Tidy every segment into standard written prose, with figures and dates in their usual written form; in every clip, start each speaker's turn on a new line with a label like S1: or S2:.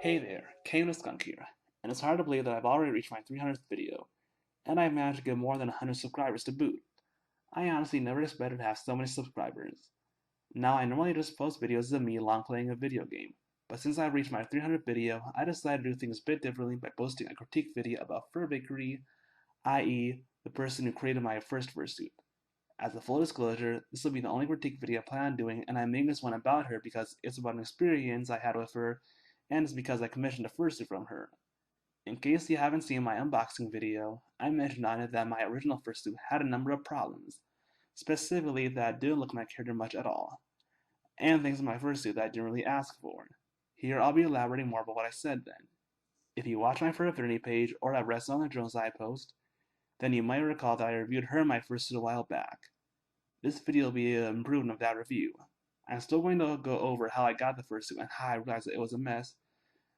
S1: Hey there, Kamon Skunk here, and it's hard to believe that I've already reached my 300th video, and I've managed to get more than 100 subscribers to boot. I honestly never expected to have so many subscribers. Now, I normally just post videos of me long playing a video game, but since I've reached my 300th video, I decided to do things a bit differently by posting a critique video about FurBakery, i.e., the person who created my first fursuit. As a full disclosure, this will be the only critique video I plan on doing, and I'm making this one about her because it's about an experience I had with her, and it's because I commissioned a fursuit from her. In case you haven't seen my unboxing video, I mentioned on it that my original fursuit had a number of problems, specifically that it didn't look like my character much at all, and things in my fursuit that I didn't really ask for. Here I'll be elaborating more about what I said then. If you watch my FurAffinity page or have read some of the journals I post, then you might recall that I reviewed her in my fursuit a while back. This video will be an improvement of that review. I'm still going to go over how I got the fursuit and how I realized that it was a mess,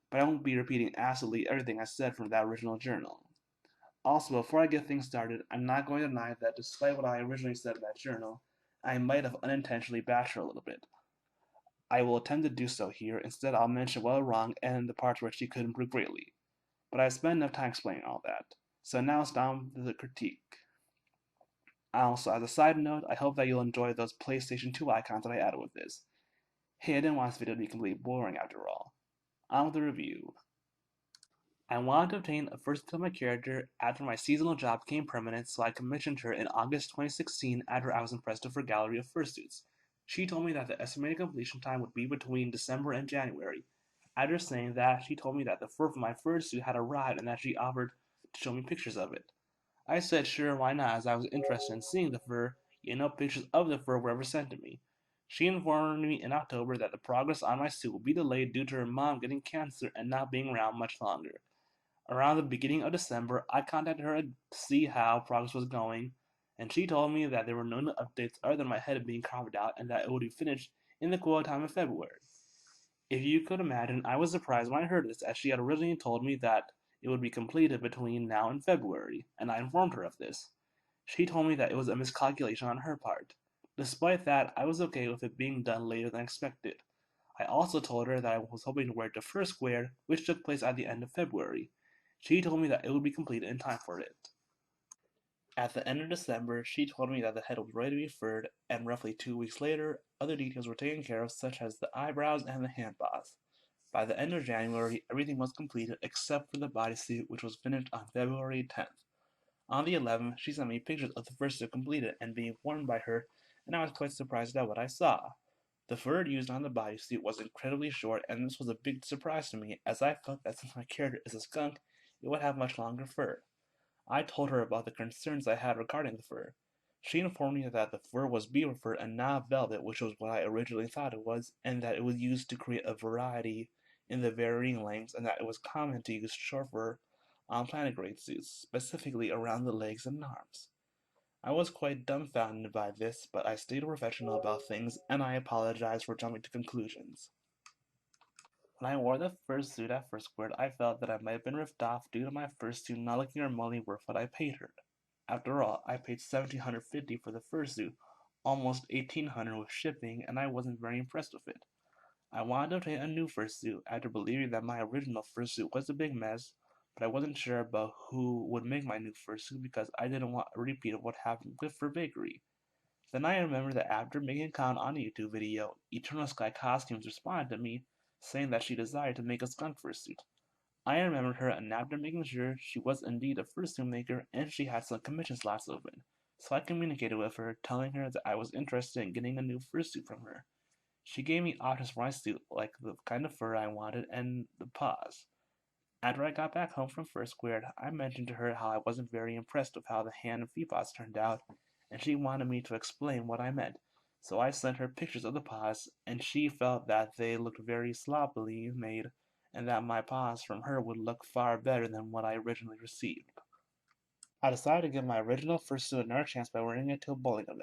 S1: but I won't be repeating absolutely everything I said from that original journal. Also, before I get things started, I'm not going to deny that despite what I originally said in that journal, I might have unintentionally bashed her a little bit. I will attempt to do so here. Instead, I'll mention what went wrong and the parts where she could improve greatly. But I've spent enough time explaining all that. So now it's down to the critique. Also, as a side note, I hope that you'll enjoy those PlayStation 2 icons that I added with this. Hey, I didn't want this video to be completely boring after all. On with the review. I wanted to obtain a first of my character after my seasonal job became permanent, so I commissioned her in August 2016 after I was impressed with her gallery of fursuits. She told me that the estimated completion time would be between December and January. After saying that, she told me that the fur from my fursuit had arrived and that she offered to show me pictures of it. I said sure, why not, as I was interested in seeing the fur, yet no pictures of the fur were ever sent to me. She informed me in October that the progress on my suit would be delayed due to her mom getting cancer and not being around much longer. Around the beginning of December, I contacted her to see how progress was going, and she told me that there were no updates other than my head being carved out and that it would be finished in the quote time of February. If you could imagine, I was surprised when I heard this, as she had originally told me that it would be completed between now and February, and I informed her of this. She told me that it was a miscalculation on her part. Despite that, I was okay with it being done later than expected. I also told her that I was hoping to wear it to First Square, which took place at the end of February. She told me that it would be completed in time for it. At the end of December, she told me that the head was ready to be furred, and roughly 2 weeks later, other details were taken care of, such as the eyebrows and the hand paws. By the end of January, everything was completed except for the bodysuit, which was finished on February 10th. On the 11th, she sent me pictures of the fursuit completed and being worn by her, and I was quite surprised at what I saw. The fur used on the bodysuit was incredibly short, and this was a big surprise to me, as I felt that since my character is a skunk, it would have much longer fur. I told her about the concerns I had regarding the fur. She informed me that the fur was beaver fur and not velvet, which was what I originally thought it was, and that it was used to create a variety in the varying lengths, and that it was common to use short fur on plantigrade suits, specifically around the legs and arms. I was quite dumbfounded by this, but I stayed professional about things, and I apologized for jumping to conclusions. When I wore the first suit at First Squared, I felt that I might have been ripped off due to my first suit not looking remotely worth what I paid her. After all, I paid $1,750 for the first suit, almost $1,800 with shipping, and I wasn't very impressed with it. I wanted to obtain a new fursuit after believing that my original fursuit was a big mess, but I wasn't sure about who would make my new fursuit because I didn't want a repeat of what happened with FurBakery. Then I remembered that after making a comment on a YouTube video, Eternal Sky Costumes responded to me, saying that she desired to make a skunk fursuit. I remembered her, and after making sure she was indeed a fursuit maker and she had some commission slots open, so I communicated with her, telling her that I was interested in getting a new fursuit from her. She gave me options for my suit, like the kind of fur I wanted and the paws. After I got back home from First Squared, I mentioned to her how I wasn't very impressed with how the hand and feet paws turned out, and she wanted me to explain what I meant. So I sent her pictures of the paws, and she felt that they looked very sloppily made, and that my paws from her would look far better than what I originally received. I decided to give my original fursuit another chance by wearing it to a bowling event.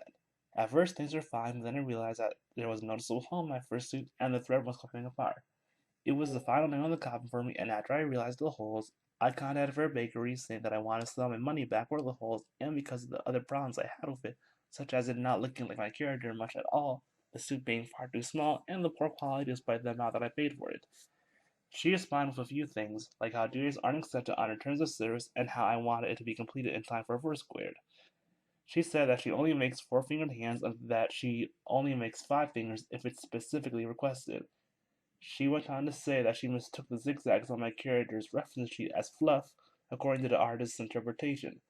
S1: At first things were fine, but then I realized that there was a noticeable hole in my fursuit, and the thread was coming apart. It was the final nail in the coffin for me, and after I realized the holes, I contacted FurBakery saying that I wanted to sell my money back for the holes and because of the other problems I had with it, such as it not looking like my character much at all, the suit being far too small, and the poor quality despite the amount that I paid for it. She responded with a few things, like how due dates aren't accepted on her terms of service and how I wanted it to be completed in time for Foursquared. She said that she only makes four-fingered hands and that she only makes five fingers if it's specifically requested. She went on to say that she mistook the zigzags on my character's reference sheet as fluff, according to the artist's interpretation.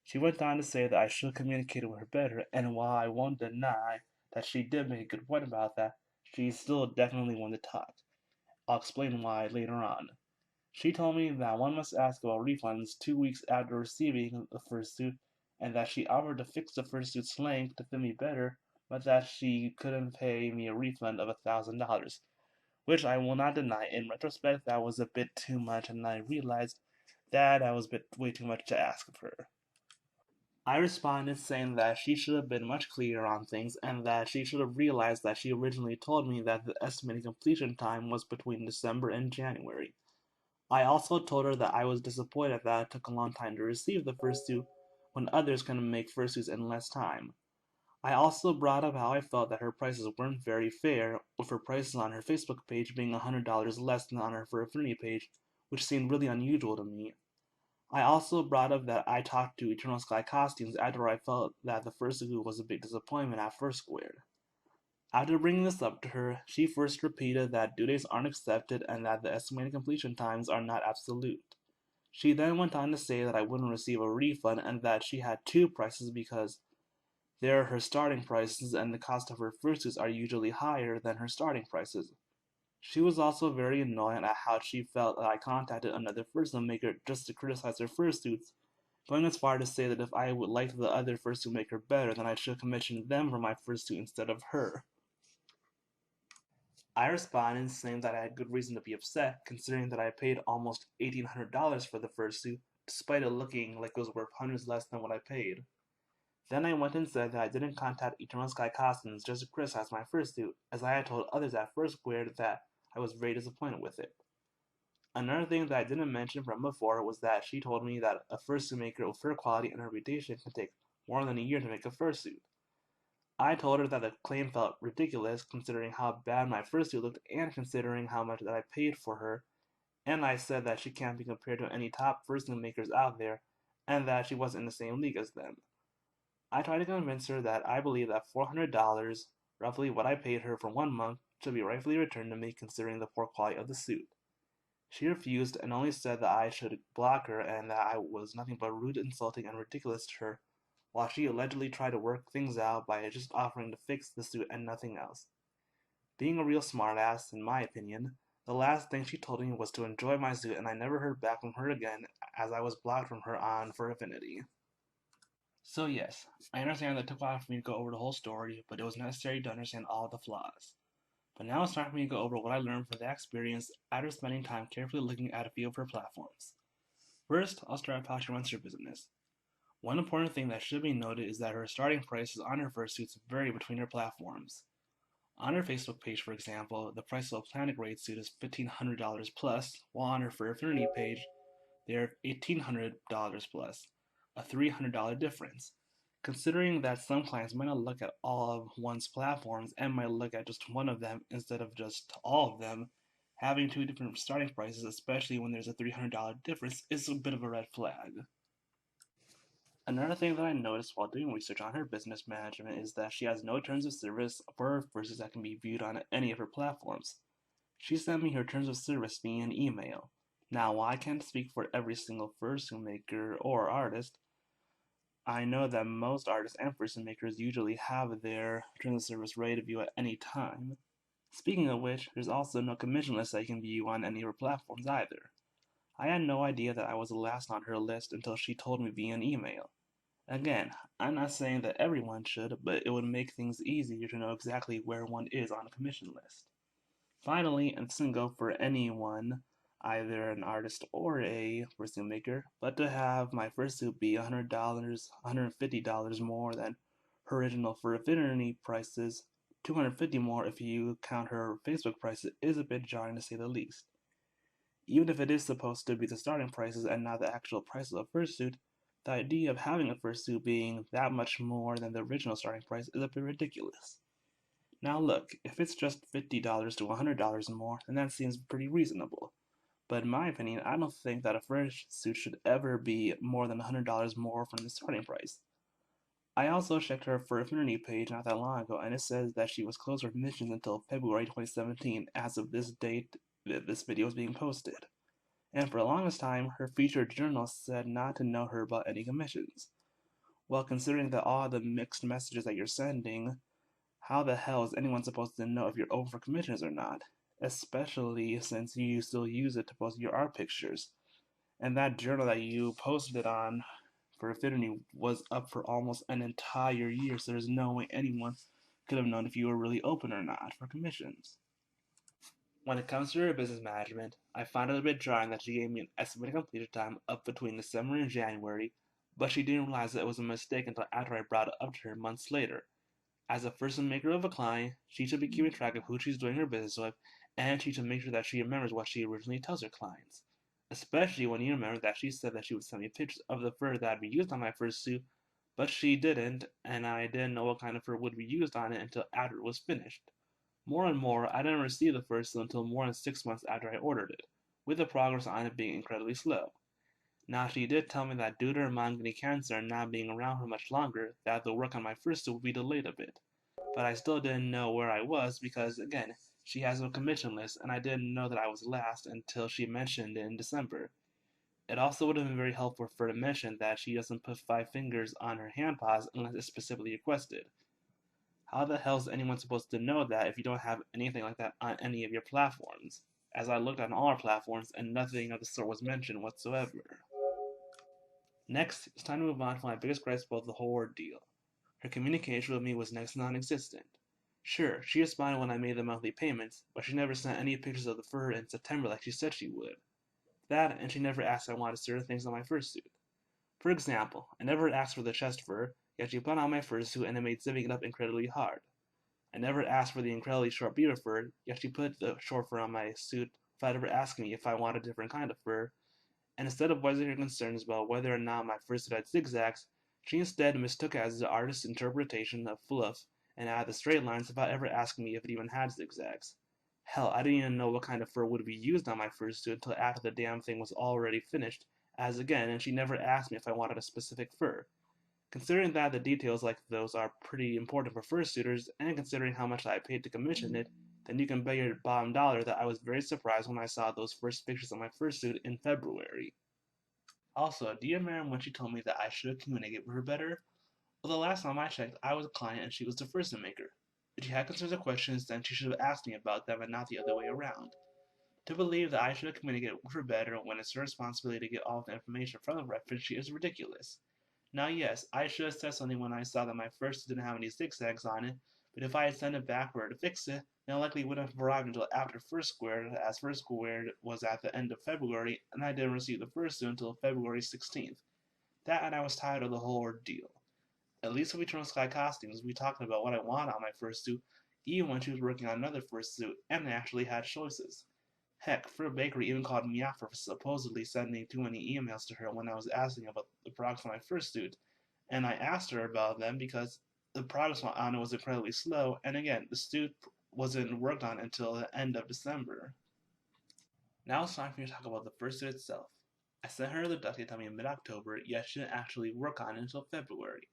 S1: She went on to say that I should have communicated with her better, and while I won't deny that she did make a good point about that, she's still definitely one to talk. I'll explain why later on. She told me that one must ask about refunds 2 weeks after receiving the fursuit, and that she offered to fix the fursuit's length to fit me better, but that she couldn't pay me a refund of $1,000, which I will not deny. In retrospect, that was a bit too much, and I realized that was a bit way too much to ask of her. I responded saying that she should have been much clearer on things and that she should have realized that she originally told me that the estimated completion time was between December and January. I also told her that I was disappointed that it took a long time to receive the fursuit when others can make fursuits in less time. I also brought up how I felt that her prices weren't very fair, with her prices on her Facebook page being $100 less than on her Furfinity page, which seemed really unusual to me. I also brought up that I talked to Eternal Sky Costumes after I felt that the fursuit was a big disappointment at Foursquared. After bringing this up to her, she first repeated that due dates aren't accepted and that the estimated completion times are not absolute. She then went on to say that I wouldn't receive a refund and that she had two prices because they're her starting prices and the cost of her fursuits are usually higher than her starting prices. She was also very annoyed at how she felt that I contacted another fursuit maker just to criticize her fursuits, going as far to say that if I would like the other fursuit maker better, then I should commission them for my fursuit instead of her. I responded saying that I had good reason to be upset, considering that I paid almost $1,800 for the fursuit, despite it looking like it was worth hundreds less than what I paid. Then I went and said that I didn't contact Eternal Sky Costumes just to criticize my fursuit, as I had told others at Foursquared that I was very disappointed with it. Another thing that I didn't mention from before was that she told me that a fursuit maker with fur quality and reputation can take more than a year to make a fursuit. I told her that the claim felt ridiculous considering how bad my fursuit looked and considering how much that I paid for her, and I said that she can't be compared to any top fursuit makers out there and that she wasn't in the same league as them. I tried to convince her that I believe that $400, roughly what I paid her for 1 month, should be rightfully returned to me considering the poor quality of the suit. She refused and only said that I should block her and that I was nothing but rude, insulting, and ridiculous to her, while she allegedly tried to work things out by just offering to fix the suit and nothing else. Being a real smartass, in my opinion, the last thing she told me was to enjoy my suit, and I never heard back from her again as I was blocked from her on For Affinity. So yes, I understand that it took a while for me to go over the whole story, but it was necessary to understand all of the flaws. But now it's time for me to go over what I learned from that experience after spending time carefully looking at a few of her platforms. First, I'll start with how she runs her business. One important thing that should be noted is that her starting prices on her fursuits vary between her platforms. On her Facebook page, for example, the price of a Planet Grade suit is $1,500 plus, while on her Fur Affinity page, they're $1,800 plus, a $300 difference. Considering that some clients might not look at all of one's platforms and might look at just one of them instead of just all of them, having two different starting prices, especially when there's a $300 difference, is a bit of a red flag. Another thing that I noticed while doing research on her business management is that she has no terms of service for her fursuits that can be viewed on any of her platforms. She sent me her terms of service via an email. Now, while I can't speak for every single fursuit maker or artist, I know that most artists and fursuit makers usually have their terms of service ready to view at any time. Speaking of which, there's also no commission list that you can view on any of her platforms either. I had no idea that I was the last on her list until she told me via an email. Again, I'm not saying that everyone should, but it would make things easier to know exactly where one is on a commission list. Finally, and this can go for anyone, either an artist or a fursuit maker, but to have my fursuit be $100, $150 more than her original Fur Affinity prices, $250 more if you count her Facebook prices, is a bit jarring to say the least. Even if it is supposed to be the starting prices and not the actual prices of fursuit, the idea of having a fursuit being that much more than the original starting price is a bit ridiculous. Now look, if it's just $50 to $100 more, then that seems pretty reasonable. But in my opinion, I don't think that a fursuit should ever be more than $100 more from the starting price. I also checked her for affinity page not that long ago, and it says that she was closed for commissions until February 2017 as of this date that this video is being posted. And for the longest time, her featured journal said not to know her about any commissions. Well, considering that all the mixed messages that you're sending, how the hell is anyone supposed to know if you're open for commissions or not? Especially since you still use it to post your art pictures. And that journal that you posted it on for Affinity was up for almost an entire year, so there's no way anyone could have known if you were really open or not for commissions. When it comes to her business management, I find it a bit jarring that she gave me an estimated completion time up between December and January, but she didn't realize that it was a mistake until after I brought it up to her months later. As a first maker of a client, she should be keeping track of who she's doing her business with, and she should make sure that she remembers what she originally tells her clients. Especially when you remember that she said that she would send me pictures of the fur that would be used on my fursuit, but she didn't, and I didn't know what kind of fur would be used on it until after it was finished. More and more, I didn't receive the fursuit until more than 6 months after I ordered it, with the progress on it being incredibly slow. Now, she did tell me that due to her mom getting cancer and not being around for much longer, that the work on my fursuit would be delayed a bit. But I still didn't know where I was because, again, she has no commission list, and I didn't know that I was last until she mentioned it in December. It also would have been very helpful for her to mention that she doesn't put 5 fingers on her hand paws unless it's specifically requested. How the hell is anyone supposed to know that if you don't have anything like that on any of your platforms? As I looked on all our platforms and nothing of the sort was mentioned whatsoever. Next, it's time to move on to my biggest gripe about the whole ordeal. Her communication with me was next to non-existent. Sure, she responded when I made the monthly payments, but she never sent any pictures of the fur in September like she said she would. That, and she never asked if I wanted certain things on my fursuit. For example, I never asked for the chest fur, yet she put on my fursuit and it made zipping it up incredibly hard. I never asked for the incredibly short beaver fur, yet she put the short fur on my suit without ever asking me if I wanted a different kind of fur, and instead of voicing her concerns about whether or not my fursuit had zigzags, she instead mistook it as the artist's interpretation of fluff and added the straight lines without ever asking me if it even had zigzags. Hell, I didn't even know what kind of fur would be used on my fursuit until after the damn thing was already finished, as again, and she never asked me if I wanted a specific fur. Considering that the details like those are pretty important for fursuiters, and considering how much I paid to commission it, then you can bet your bottom dollar that I was very surprised when I saw those first pictures of my fursuit in February. Also, do you remember when she told me that I should communicate with her better? Well, the last time I checked, I was a client and she was the fursuit maker. If she had concerns or questions, then she should have asked me about them and not the other way around. To believe that I should have communicated with her better when it's her responsibility to get all of the information from the reference sheet is ridiculous. Now, yes, I should have said something when I saw that my first didn't have any zigzags on it, but if I had sent it back for her to fix it, then it likely wouldn't have arrived until after first squared, as first squared was at the end of February, and I didn't receive the first until February 16th. That and I was tired of the whole ordeal. At least with Eternal Sky Costumes, we talked about what I wanted on my fursuit, even when she was working on another fursuit, and I actually had choices. Heck, FurBakery even called me out for supposedly sending too many emails to her when I was asking about the products for my fursuit, and I asked her about them because the progress on it was incredibly slow, and again, the suit wasn't worked on until the end of December. Now it's time for me to talk about the fursuit itself. I sent her the duct tape in mid-October, yet she didn't actually work on it until February.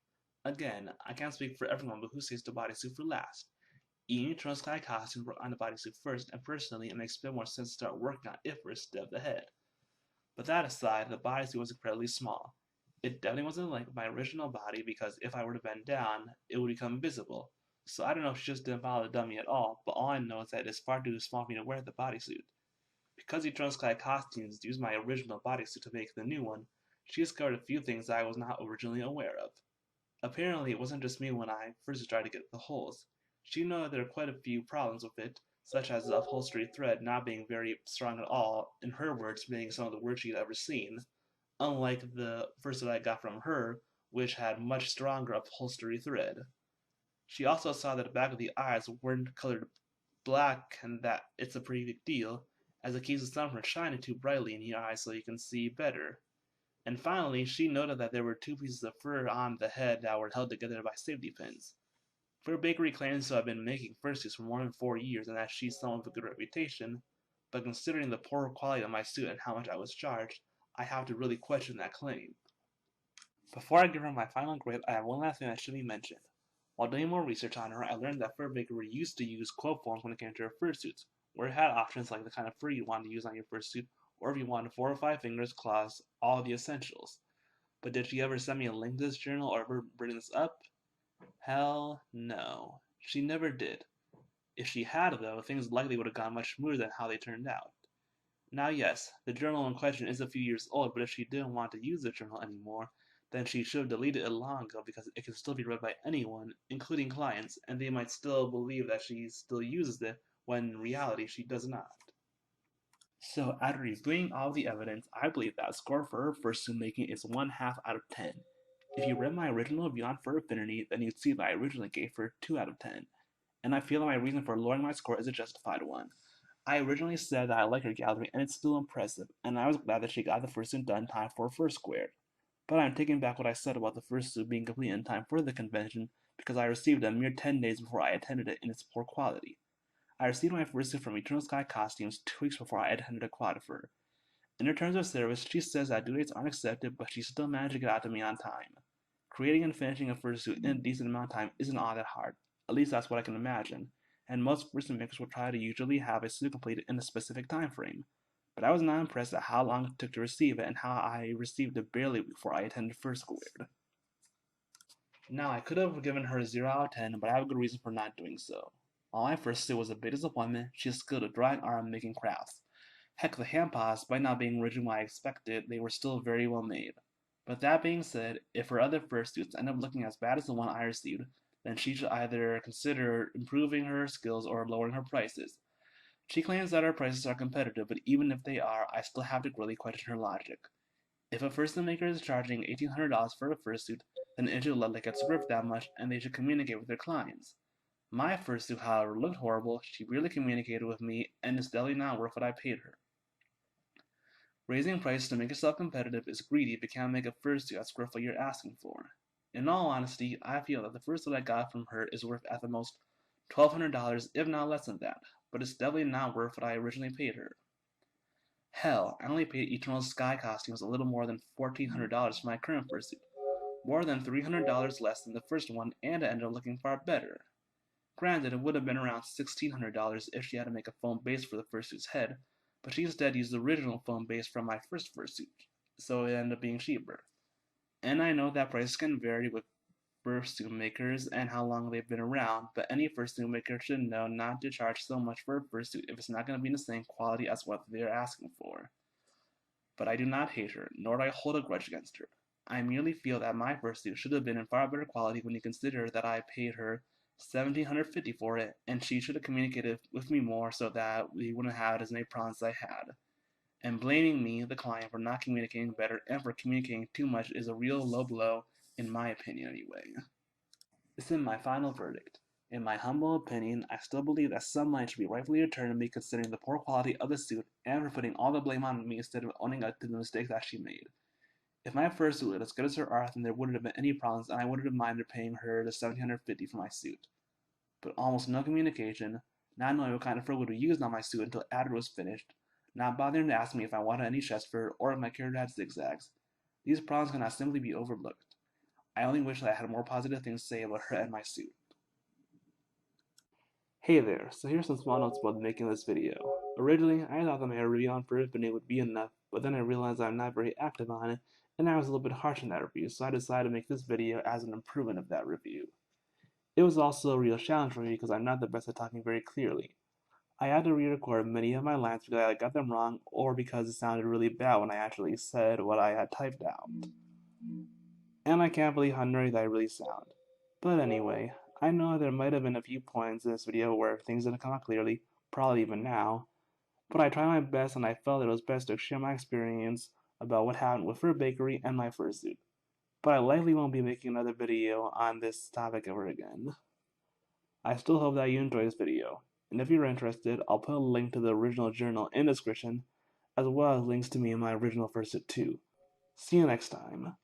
S1: Again, I can't speak for everyone, but who saves the bodysuit for last? Even Eternal Sky Costumes work on the bodysuit first, and personally, it makes a bit more sense to start working on it first instead of the head. But that aside, the bodysuit was incredibly small. It definitely wasn't like my original body because if I were to bend down, it would become invisible. So I don't know if she just didn't follow the dummy at all, but all I know is that it is far too small for me to wear the bodysuit. Because Eternal Sky Costumes used my original bodysuit to make the new one, she discovered a few things that I was not originally aware of. Apparently, it wasn't just me when I first tried to get the holes. She knew that there are quite a few problems with it, such as the upholstery thread not being very strong at all, in her words, being some of the worst she'd ever seen, unlike the first that I got from her, which had much stronger upholstery thread. She also saw that the back of the eyes weren't colored black and that it's a pretty big deal, as it keeps the sun from shining too brightly in your eyes so you can see better. And finally, she noted that there were two pieces of fur on the head that were held together by safety pins. FurBakery claims to have been making fursuits for more than 4 years and that she's someone with a good reputation, but considering the poor quality of my suit and how much I was charged, I have to really question that claim. Before I give her my final grade, I have one last thing that should be mentioned. While doing more research on her, I learned that FurBakery used to use quote forms when it came to her fursuits, where it had options like the kind of fur you wanted to use on your fursuit, or if you wanted 4 or 5 fingers, claws, all of the essentials. But did she ever send me a link to this journal or ever bring this up? Hell no. She never did. If she had, though, things likely would have gone much smoother than how they turned out. Now, yes, the journal in question is a few years old, but if she didn't want to use the journal anymore, then she should have deleted it long ago because it can still be read by anyone, including clients, and they might still believe that she still uses it when in reality she does not. So, after reviewing all the evidence, I believe that score for her fursuit making is 1/2 out of 10. If you read my original review on Fur Affinity, then you'd see that I originally gave her 2 out of 10, and I feel that my reason for lowering my score is a justified one. I originally said that I like her gallery, and it's still impressive, and I was glad that she got the fursuit done in time for Fur Squared. But I'm taking back what I said about the fursuit being complete in time for the convention because I received it a mere 10 days before I attended it in its poor quality. I received my fursuit from Eternal Sky Costumes 2 weeks before I attended a quad for her. In her terms of service, she says that due dates aren't accepted, but she still managed to get out to me on time. Creating and finishing a fursuit in a decent amount of time isn't all that hard. At least that's what I can imagine. And most fursuit makers will try to usually have a suit completed in a specific time frame. But I was not impressed at how long it took to receive it and how I received it barely before I attended First Squared. Now, I could have given her a 0 out of 10, but I have a good reason for not doing so. While my fursuit was a big disappointment, she is skilled at drawing art and making crafts. Heck, the hand paws, by not being originally what I expected, they were still very well made. But that being said, if her other fursuits end up looking as bad as the one I received, then she should either consider improving her skills or lowering her prices. She claims that her prices are competitive, but even if they are, I still have to really question her logic. If a fursuit maker is charging $1,800 for a fursuit, then it should let like it's worth that much and they should communicate with their clients. My fursuit, however, looked horrible, she really communicated with me, and it's definitely not worth what I paid her. Raising prices to make yourself competitive is greedy if you can't make a fursuit that's worth what you're asking for. In all honesty, I feel that the fursuit I got from her is worth at the most $1,200, if not less than that, but it's definitely not worth what I originally paid her. Hell, I only paid Eternal Sky Costumes a little more than $1,400 for my current fursuit, more than $300 less than the first one, and it ended up looking far better. Granted, it would have been around $1,600 if she had to make a foam base for the fursuit's head, but she instead used the original foam base from my first fursuit, so it ended up being cheaper. And I know that prices can vary with fursuit makers and how long they've been around, but any fursuit maker should know not to charge so much for a fursuit if it's not going to be in the same quality as what they're asking for. But I do not hate her, nor do I hold a grudge against her. I merely feel that my fursuit should have been in far better quality when you consider that I paid her $1,750 for it, and she should have communicated with me more so that we wouldn't have as many problems as I had. And blaming me, the client, for not communicating better and for communicating too much is a real low blow, in my opinion anyway. This is my final verdict. In my humble opinion, I still believe that some money should be rightfully returned to me considering the poor quality of the suit and for putting all the blame on me instead of owning up to the mistakes that she made. If my first suit was as good as her art, then there wouldn't have been any problems and I wouldn't have minded paying her the $1,750 for my suit. But almost no communication, not knowing what kind of fur would be used on my suit until after it was finished, not bothering to ask me if I wanted any chest fur or if my character had zigzags. These problems cannot simply be overlooked. I only wish that I had more positive things to say about her and my suit. Hey there, so here's some small notes about making this video. Originally, I thought that my review on FurBakery would be enough, but then I realized I'm not very active on it, and I was a little bit harsh in that review, so I decided to make this video as an improvement of that review. It was also a real challenge for me because I'm not the best at talking very clearly. I had to re-record many of my lines because I got them wrong or because it sounded really bad when I actually said what I had typed out. And I can't believe how nerdy that I really sound. But anyway, I know there might have been a few points in this video where things didn't come out clearly, probably even now, but I tried my best and I felt it was best to share my experience about what happened with FurBakery and my fursuit. But I likely won't be making another video on this topic ever again. I still hope that you enjoyed this video, and if you're interested, I'll put a link to the original journal in the description, as well as links to me and my original fursuit too. See you next time.